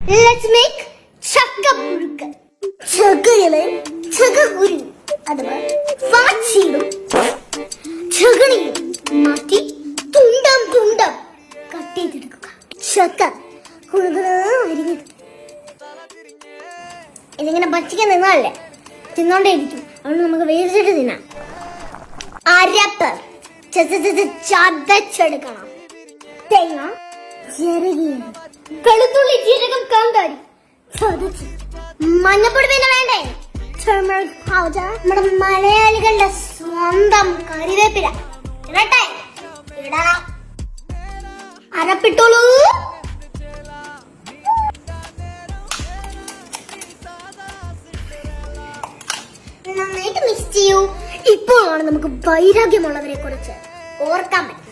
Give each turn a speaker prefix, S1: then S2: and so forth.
S1: Let's make ചക്കപ്പുഴുക്ക്. ചക്കയിലെ ചക്കക്കുരു അഥവാ വാച്ചിയും ചകണിയും മാറ്റി തുണ്ടം തുണ്ടം കട്ട് ചെയ്തെടുക്കുക. ചക്ക അരിഞ്ഞത് ഇതിങ്ങനെ പച്ചയ്ക്ക് നിന്നാലേ തിന്നോണ്ടേയിരിക്കും. അതുകൊണ്ട് നമുക്ക് വേവിച്ചിട്ട് തിന്നാം. അരപ്പ് ചതച്ചെടുക്കണം. തേങ്ങ ചെറുകിയത്, വെളുത്തുള്ളി, ജീരകം, കാന്താരി ചതച്ച്, മഞ്ഞപ്പൊടി പിന്നെ വേണ്ടേ, ടർമറിക് പൗഡർ, നമ്മുടെ മലയാളികളുടെ സ്വന്തം കറിവേപ്പില ഇടട്ടെ. ഇടണം. അരപ്പിട്ടോളൂ. നന്നായിട്ട് മിക്സ് ചെയ്യൂ. ഇപ്പോഴാണ് നമുക്ക് വൈരാഗ്യമുള്ളവരെ കുറിച്ച് ഓർക്കാൻ പറ്റും.